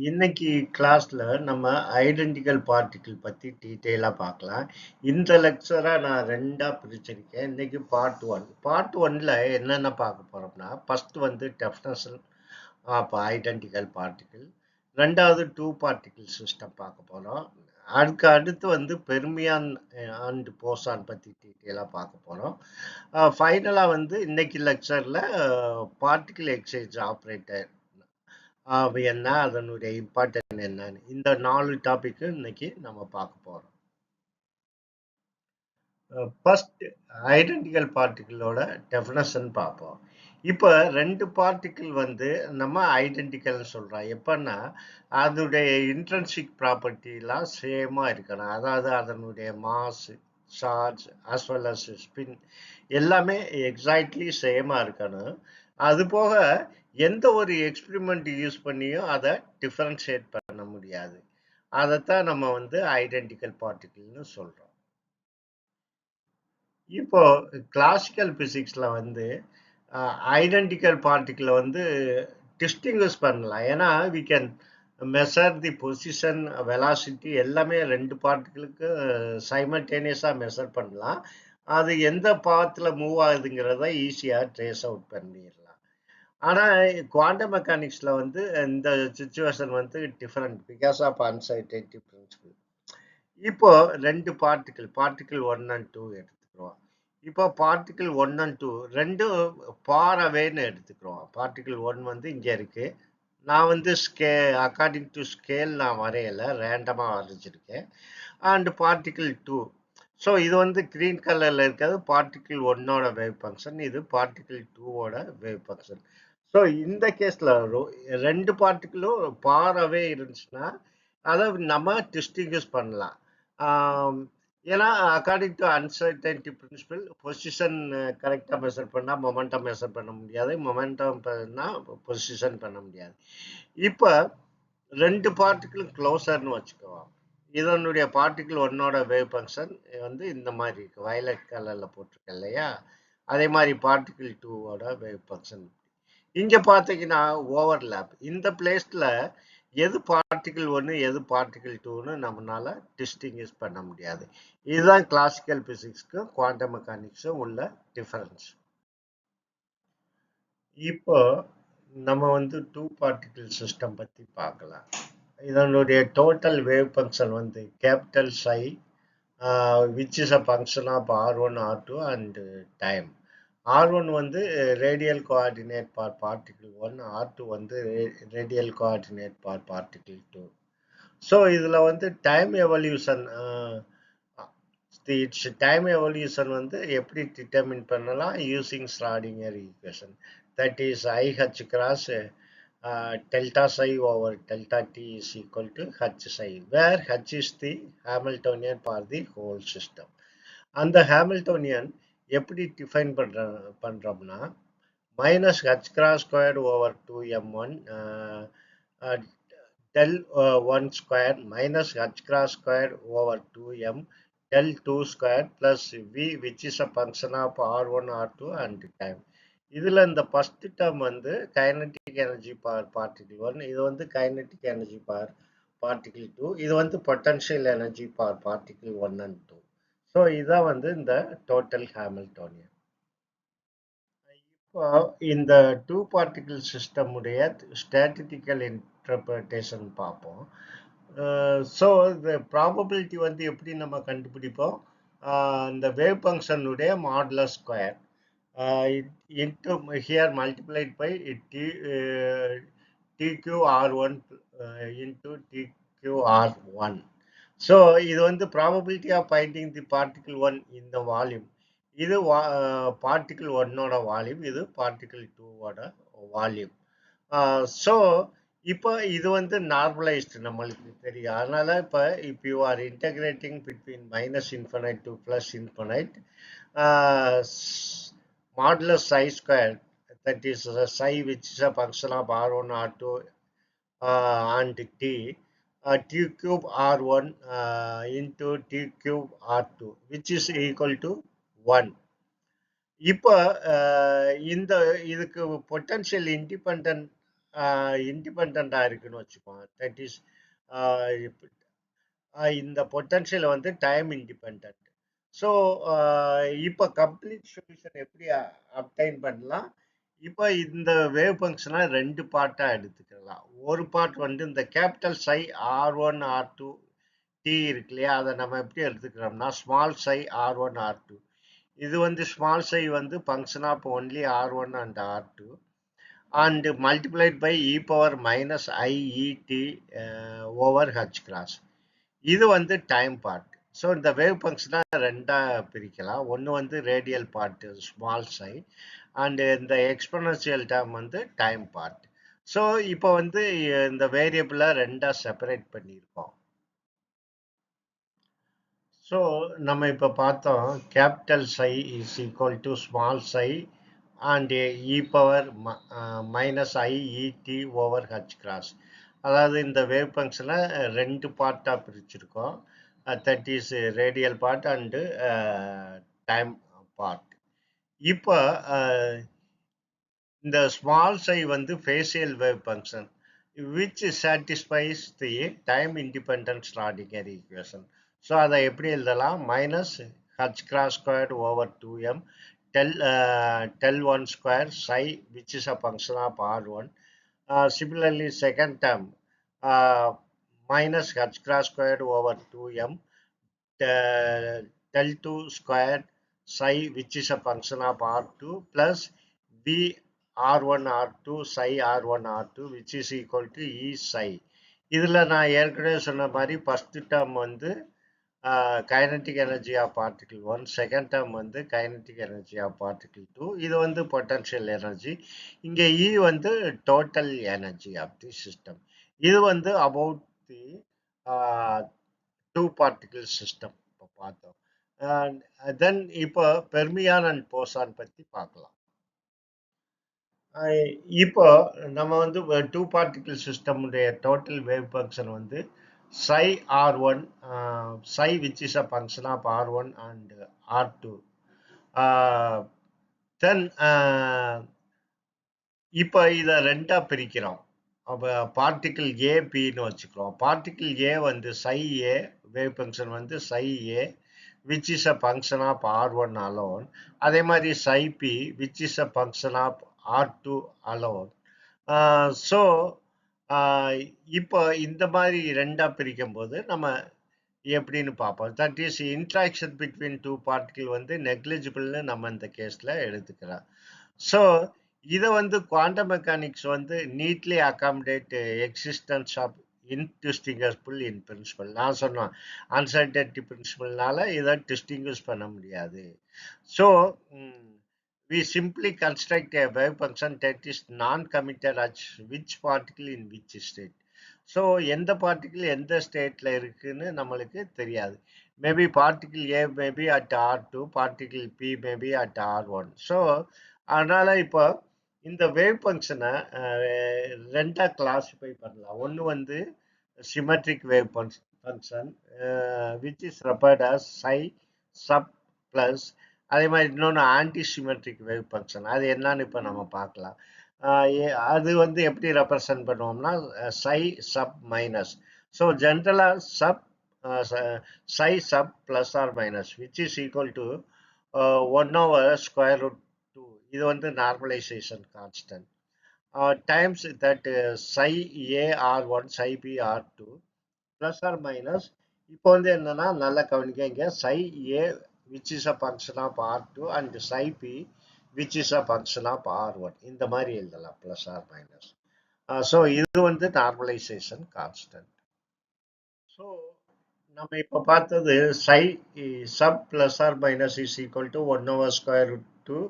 இன்னைக்கு கிளாஸ்ல நம்ம ஐடென்டிக்கல் பார்ட்டிகிள் பத்தி டீட்டெயிலா பார்க்கலாம். இந்த லெக்சரை நான் ரெண்டா பிரிச்சிருக்கேன். இன்னைக்கு பார்ட் ஒன். பார்ட் ஒன்ல என்னென்ன பார்க்க போறோம்னா, ஃபர்ஸ்ட் வந்து டெஃபினேஷன் ஆஃப் ஐடென்டிக்கல் பார்ட்டிகிள், ரெண்டாவது டூ பார்ட்டிகிள் சிஸ்டம் பார்க்க போறோம். அதுக்கு அடுத்து வந்து பெர்மியான் அண்ட் போசான் பத்தி டீட்டெயிலா பார்க்க போறோம். ஃபைனலா வந்து இன்னைக்கு லெக்சர்ல பார்ட்டிகிள் எக்ஸ்சேஞ்ச் ஆப்ரேட்டர் என்ன, அதனுடைய இம்பார்ட்டன்ட் என்னன்னு இந்த 4 டாபிக் இன்னைக்கு நம்ம பார்க்க போறோம். ஃபர்ஸ்ட் ஐடென்டிக்கல் பார்ட்டிகிளோட டெஃபினேஷன் பார்ப்போம். இப்போ ரெண்டு பார்ட்டிகிள் வந்து நம்ம ஐடென்டிக்கல் சொல்றோம். எப்பன்னா அதனுடைய இன்ட்ரின்சிக் ப்ராப்பர்ட்டிலாம் சேமா இருக்கணும். அதாவது அதனுடைய mass, charge as well as spin எல்லாமே எக்ஸாக்ட்லி சேமா இருக்கணும். அது போக எந்த ஒரு எக்ஸ்பிரிமெண்ட் யூஸ் பண்ணியும் அதை டிஃபரன்ஷியேட் பண்ண முடியாது. அதைத்தான் நம்ம வந்து ஐடென்டிக்கல் பார்ட்டிகிள்னு சொல்றோம். இப்போ கிளாசிக்கல் பிசிக்ஸ்ல வந்து ஐடென்டிக்கல் பார்ட்டிகிளை வந்து டிஸ்டிங்விஷ் பண்ணலாம். ஏன்னா we can measure the position, velocity எல்லாமே ரெண்டு பார்ட்டிகளுக்கு சைமல்டேனியஸாக மெஷர் பண்ணலாம். அது எந்த பாத்தில் மூவ் ஆகுதுங்கிறத ஈஸியாக ட்ரேஸ் அவுட் பண்ணிடலாம். ஆனால் குவாண்டம் மெக்கானிக்ஸில் வந்து இந்த சுச்சுவேஷன் வந்து different because of uncertainty principle. இப்போ ரெண்டு பார்ட்டிகிள் 1 and 2 எடுத்துக்கிறோம். இப்போ பார்ட்டிகிள் 1 and 2 ரெண்டும் ஃபார் அவேன்னு எடுத்துக்கிறோம். பார்ட்டிகிள் 1 வந்து இங்கே இருக்கு. நான் வந்து அக்கார்டிங் டு ஸ்கேல் நான் வரையலை, ரேண்டமாக வரைஞ்சிருக்கேன். அண்ட் பார்ட்டிகிள் 2, ஸோ இது வந்து கிரீன் கலரில் இருக்கிறது பார்ட்டிகிள் 1ஓட வேவ் ஃபங்க்ஷன், இது பார்ட்டிகிள் 2ஓட வேவ் ஃபங்க்ஷன். ஸோ இந்த கேஸில் ரெண்டு பார்ட்டிகிளும் ஃபார் அவே இருந்துச்சுன்னா அதை நம்ம டிஸ்டிங்விஷ் பண்ணலாம். ஏன்னா according to uncertainty principle position கரெக்டாக மெஷர் பண்ணால் மொமெண்டம் மெஷர் பண்ண முடியாது, மொமெண்டம் பண்ணால் பொசிஷன் பண்ண முடியாது. இப்போ ரெண்டு பார்ட்டிகிளும் க்ளோசர்னு வச்சுக்குவோம். இதனுடைய பார்ட்டிகிள் 1ஓட வேவ் ஃபங்க்ஷன் வந்து இந்த மாதிரி இருக்கு, வயலட் கலரில் போட்டிருக்கு இல்லையா? அதே மாதிரி பார்ட்டிகிள் 2ஓட வேவ் ஃபங்க்ஷன். இங்கே பார்த்தீங்கன்னா ஓவர்லேப். இந்த பிளேஸில் எது பார்ட்டிகிள் 1 எது பார்ட்டிகிள் 2ன்னு நம்மளால டிஸ்டிங்விஷ் பண்ண முடியாது. இதுதான் கிளாசிக்கல் பிசிக்ஸ்க்கும் குவாண்டம் மெக்கானிக்ஸும் உள்ள டிஃபரன்ஸ். இப்போ நம்ம வந்து டூ பார்ட்டிகிள் சிஸ்டம் பற்றி பார்க்கலாம். இதனுடைய டோட்டல் வேவ் ஃபங்க்ஷன் வந்து capital psi, which is a function of R1, R2 and time. R1 வந்து radial coordinate for particle 1, R2 வந்து radial coordinate for particle 2. So இதில் வந்து டைம் எவல்யூஷன் வந்து எப்படி டிட்டர்மின் பண்ணலாம்? Using Schrodinger equation, that is IH cross delta psi over delta t is equal to H psi, where H is the Hamiltonian for the whole system. அந்த Hamiltonian எப்படி define பண்றோம்னா minus h cross square over 2m1 del 1 square minus h cross square over 2m del 2 square plus v which is a function of R1, R2 and time. இதில் இந்த first term வந்து kinetic energy for particle 1, இது வந்து kinetic energy for particle 2, இது வந்து potential energy for particle 1 and 2. So இதான் வந்து இந்த டோட்டல் ஹாமில்டோனியன். இப்போ இந்த டூ பார்ட்டிகிள் சிஸ்டம் உடைய ஸ்டாட்டிஸ்டிக்கல் இன்டர்பிரேஷன் பார்ப்போம். ஸோ இந்த ப்ராபபிலிட்டி வந்து எப்படி நம்ம கண்டுபிடிப்போம்? இந்த வேவ் ஃபங்க்ஷனுடைய modulus square into here multiplied by TQR1 into TQR1. So இது வந்து probability of finding the particle 1 இந்த வால்யூம். இது பார்ட்டிகிள் 1ஓட வால்யூம், இது பார்ட்டிகிள் 2ஓட வால்யூம். ஸோ இப்போ இது வந்து நார்மலைஸ்டு நம்மளுக்கு தெரியும். அதனால இப்போ if you are integrating between minus infinite to plus infinite, modulus psi square, that is psi which is a function of R1, R2 and t, t cube R1 into t cube R2 which is equal to 1. இப்போ இந்த இதுக்கு potential independent இண்டிபெண்டா இருக்குன்னு வச்சுப்போம். That is இந்த potential வந்து time independent. So இப்போ complete solution எப்படி obtained பண்ணலாம்? இப்போ இந்த வேவ் ஃபங்க்ஷனை ரெண்டு பார்ட்டாக எடுத்துக்கலாம். ஒரு பார்ட் வந்து இந்த கேபிட்டல் சை R1 R2 T இருக்கு இல்லையா, அதை நம்ம எப்படி எடுத்துக்கிறோம்னா ஸ்மால் சை R1 R2. இது வந்து ஸ்மால் சை வந்து function of only R1 and R2 and multiplied by e power minus iet over h cross. இது வந்து டைம் பார்ட். ஸோ இந்த வேவ் ஃபங்க்ஷனை ரெண்டாக பிரிக்கலாம். ஒன்று வந்து radial part small psi and இந்த எக்ஸ்பொனன்ஷியல் டேர்ம் வந்து டைம் பார்ட். ஸோ இப்போ வந்து இந்த வேரியபிளை ரெண்டாக செப்பரேட் பண்ணியிருக்கோம். ஸோ நம்ம இப்போ பார்த்தோம் capital psi is equal to small psi and e power minus i E t over h cross. அதாவது இந்த வேவ் ஃபங்க்ஷனை ரெண்டு பார்ட்டாக பிரிச்சிருக்கோம். That is radial part and time part. இப்போ இந்த ஸ்மால் சை வந்து spatial wave function which satisfies the time independent Schrodinger equation. So அதை எப்படி எழுதலாம்? Minus h cross squared over 2m del one square psi which is a function of R1. Similarly, second term minus h cross squared over 2m del 2 squared psi which is a function of R2 plus b R1 R2 psi R1 R2 which is equal to E psi. இதில் நான் ஏற்கனவே சொன்ன மாதிரி first term வந்து kinetic energy of particle 1, second term வந்து kinetic energy of particle 2. இது வந்து potential energy. இங்கே இ வந்து total energy of the system. இது வந்து about the two particle system இப்போ பார்த்தோம். தென் இப்போ பெர்மியான் அண்ட் போசான் பற்றி பார்க்கலாம். இப்போ நம்ம வந்து டூ பார்ட்டிகிள் சிஸ்டமுடைய டோட்டல் வேவ் ஃபங்க்ஷன் வந்து psi R1 psi which is a function of R1 and R2. Then இப்போ இதை ரெண்டா பிரிக்கிறோம். அப்போ பார்ட்டிகிள் ஏ பின்னு வச்சுக்கிறோம். பார்ட்டிகிள் ஏ வந்து psi ஏ வேவ் ஃபங்க்ஷன் வந்து psi A which is a function of R1 alone. அதே மாதிரி psi p which is a function of R2 alone. So இப்போ இந்த மாதிரி ரெண்டா பிரிக்கும் போது நம்ம எப்படின்னு பார்ப்போம். That is interaction between two particle வந்து நெக்லிஜிபிள்னு நம்ம இந்த கேஸில் எடுத்துக்கிறோம். ஸோ இதை வந்து குவாண்டம் மெக்கானிக்ஸ் வந்து neatly accommodate existence of indistinguishable in principle. நான் சொன்னேன் அன்சர்டனிட்டி பிரின்சிபல்னால இதை டிஸ்டிங்கிஷ் பண்ண முடியாது. So we simply construct a wave function that is non-committed at which particle in which state. So எந்த பார்ட்டிகிள் எந்த ஸ்டேட்டில் இருக்குன்னு நம்மளுக்கு தெரியாது. Maybe particle A maybe at R2, particle B maybe at R1. So அதனால் இப்போ இந்த வேவ் ஃபங்க்ஷனை ரெண்டாக கிளாஸிஃபை பண்ணலாம். ஒன்று வந்து symmetric wave function which is referred as psi sub plus. அதே மாதிரி இன்னொன்று ஆன்டி சிமெட்ரிக் வேவ் ஃபங்க்ஷன், அது என்னன்னு இப்போ நம்ம பார்க்கலாம். அது வந்து எப்படி ரெப்ரசன்ட் பண்ணுவோம்னா சை சப் மைனஸ். ஸோ ஜென்ரலாக sub psi sub plus or minus which is equal to 1/√2. இது வந்து normalization constant times that psi A R1 psi B R2 plus or minus. இப்போ வந்து என்னன்னா நல்லா கவனிக்க, இங்கே சை ஏ which is a function of R2 and psi p which is a function of R1. இந்த மாதிரி எழுதலாம் plus or minus. ஸோ இது வந்து நார்மலைசேஷன் கான்ஸ்டன்ட். ஸோ நம்ம இப்போ பார்த்தது psi sub plus or minus is equal to 1/√2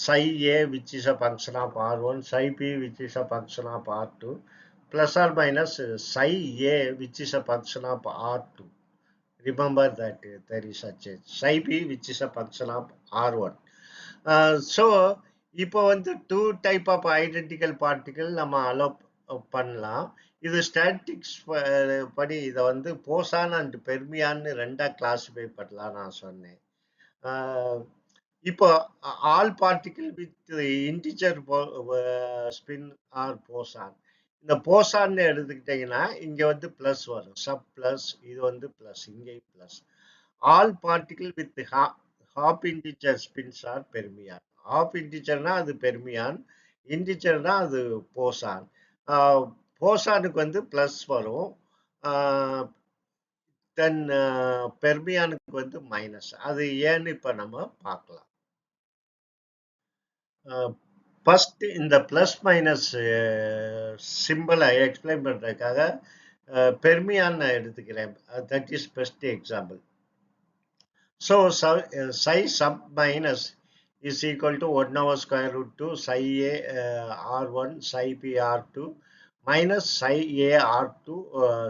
psi a which is a function of R1 psi p which is a function of R2 plus or minus psi a which is a function of R2. Remember that there is such a psi p which is a function of R1. So இப்போ வந்து two type of identical particle நம்ம allow பண்ணலாம். இது statics படி இதை வந்து boson and பெர்மியான்னு ரெண்டா classify பண்ணலாம் நான் சொன்னேன். இப்போ all particle with integer spin are boson. இந்த போசான்னு எடுத்துக்கிட்டீங்கன்னா இங்க வந்து பிளஸ் வரும், சப் பிளஸ், இது வந்து பிளஸ், இங்கே plus. All particle with half integer spins are fermion. Half இன்டிஜர்னா அது பெர்மியான், இன்டிஜர்னா அது போசான். போசானுக்கு வந்து பிளஸ் வரும், தென் பெர்மியானுக்கு வந்து மைனஸ். அது ஏன்னு இப்ப நம்ம பார்க்கலாம். ஃபர்ஸ்ட் இந்த பிளஸ் மைனஸ் சிம்பிளை எக்ஸ்பிளைன் பண்றதுக்காக பெர்மியான் நான் எடுத்துக்கிறேன். That is best example. So psi sub minus is equal to 1 over square root 2 psi a r1 psi b r2 minus psi a r2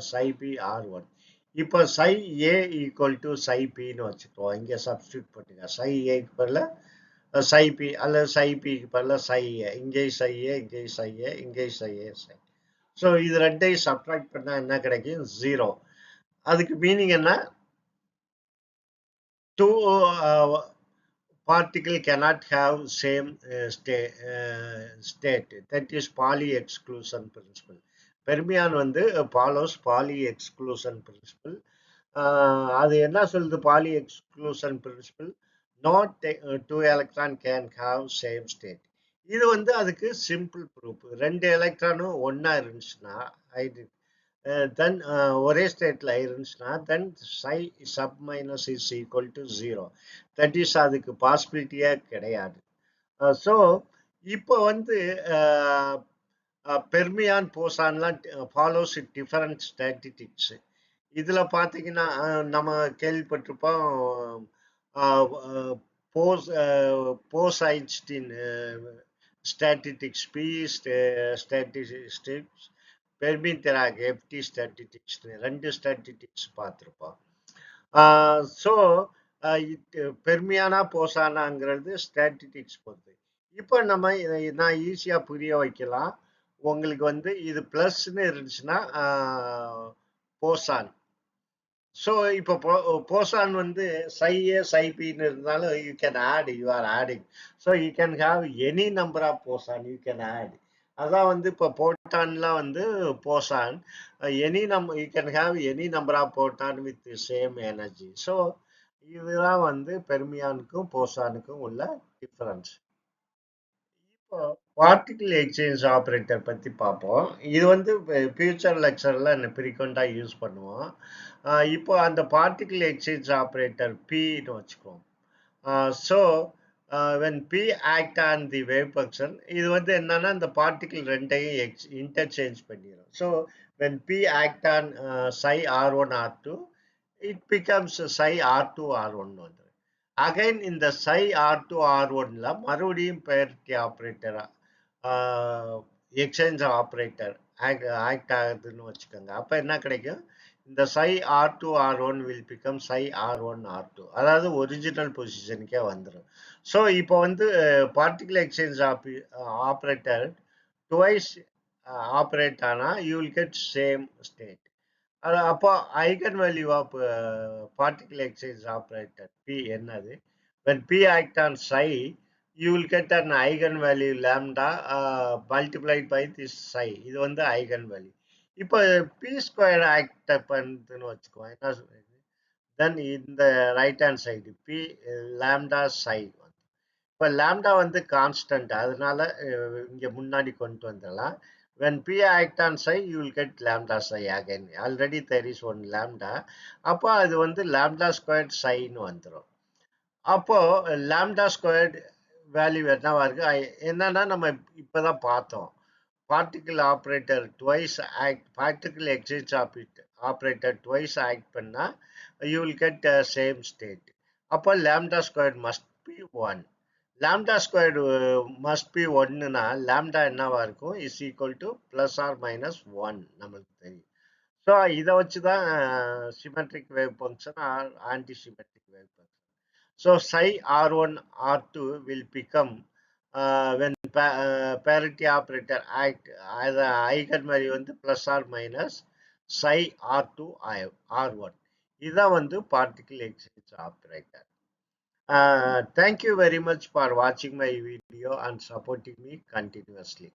psi b r1. இப்போ psi a equal to psi b ன்னு வச்சுக்கோ. இங்க substitute பண்ணுங்க. psi a க்கு பதிலா psi b அல்லது psi b க்கு பதிலா psi a. இங்கே psi a, இங்கே psi a, இங்கே psi a, psi. ஸோ இது ரெண்டையும் சப்ட்ராக்ட் பண்ணா என்ன கிடைக்கும்? 0. அதுக்கு மீனிங் என்ன? Two particle cannot have same state. That is Pauli exclusion principle. Fermion வந்து follows Pauli exclusion principle. அது என்ன சொல்லுது? Pauli exclusion principle. Not two electron can have same state. இது வந்து அதுக்கு சிம்பிள் ப்ரூஃப். ரெண்டு எலக்ட்ரானும் ஒன்னா இருந்துச்சுன்னா தென் ஒரே ஸ்டேட்ல இருந்துச்சுன்னா then psi sub minus is equal to 0. That is அதுக்கு பாசிபிலிட்டியே கிடையாது. ஸோ இப்போ வந்து பெர்மியான் போசான்லாம் ஃபாலோஸ் டிஃபரண்ட் ஸ்டாட்டிஸ்டிக்ஸ். இதுல பாத்தீங்கன்னா நம்ம கேள்விப்பட்டிருப்போம் Bose Einstein statistics, B statistics, Fermi Dirac FD statistics, ரெண்டு ஸ்டாட்டிஸ்டிக்ஸ் பார்த்துருப்போம். ஸோ பெர்மியானா போசானாங்கிறது ஸ்டாட்டிஸ்டிக்ஸ் பொறுத்து. இப்போ நம்ம நான் ஈஸியா புரிய வைக்கலாம் உங்களுக்கு. வந்து இது பிளஸ்ன்னு இருந்துச்சுன்னா போசான். ஸோ இப்போ போசான் வந்து சை ஏ சை பின்னு இருந்தாலும் you can add, you are adding. So you can have any number of boson you can add. அதான் வந்து இப்போ போட்டான்லாம் வந்து boson. Any you can have any number of photon with same energy. So இதுதான் வந்து பெர்மியானுக்கும் போசானுக்கும் உள்ள டிஃபரன்ஸ். இப்போ particle exchange operator பத்தி பார்ப்போம். இது வந்து ஃபியூச்சர் லெக்சர்ல ஃப்ரீக்வெண்டா யூஸ் பண்ணுவோம். இப்போ அந்த பார்ட்டிகிள் எக்ஸ்சேஞ்ச் ஆப்ரேட்டர் பின்னு வச்சுக்குவோம். So when P act on the wave function, இது வந்து என்னன்னா இந்த பார்ட்டிகிள் ரெண்டையும் இன்டர்சேஞ்ச் பண்ணிடும். So when P act on psi R one ஆர்2, இட் பிகம்ஸ் சை ஆர்2 ஆர்1 வந்து. அகைன் இந்த சை ஆர்2 ஆர்1ல மறுபடியும் பெயர்ச்சி ஆப்ரேட்டர் எக்ஸ்சேஞ்ச் ஆப்ரேட்டர் ஆக்ட் ஆகுதுன்னு வச்சுக்கோங்க. அப்ப என்ன கிடைக்கும்? இந்த psi R two R one will become psi R one R two, அதாவது ஒரிஜினல் பொசிஷனுக்கே வந்துடும். ஸோ இப்போ வந்து particle exchange operator twice operate ஆனா you will get same state. அப்போ eigen value of particle exchange operator P என்னது? when p act on psi, you will get an eigenvalue lambda multiplied by this psi. இது வந்து eigenvalue. இப்போ p square act பண்ணுதுன்னு வச்சுக்கோங்க. என்ன சொல்றது? Then இந்த right hand side p lambda psi. இப்போ lambda வந்து கான்ஸ்டன்ட், அதனால இங்க முன்னாடி கொண்டு வந்துடலாம். when p act on psi, you will get lambda psi again. Already there is one lambda. அப்போ அது வந்து lambda squared psi ன்னு வந்துடும். அப்போ லாம்டா ஸ்கொயர்டு வேல்யூ என்னவா இருக்கு? என்னன்னா நம்ம இப்பதான் பார்த்தோம். Particle operator twice act, particle exchange operator twice act பண்ணா you will get same state. அப்போ lambda squared must be 1. Lambda squared must be 1னா லாம்டா என்னவா இருக்கும்? Is equal to plus or minus 1 நம்மளுக்கு தெரியும். ஸோ இதை வச்சுதான் symmetric wave function or anti symmetric wave function. So psi R1 R2 will become when parity operator act either eigenvalue வந்து plus or minus psi R2 R1. இதுதான் வந்து particle exchange operator. Thank you very much for watching my video and supporting me continuously.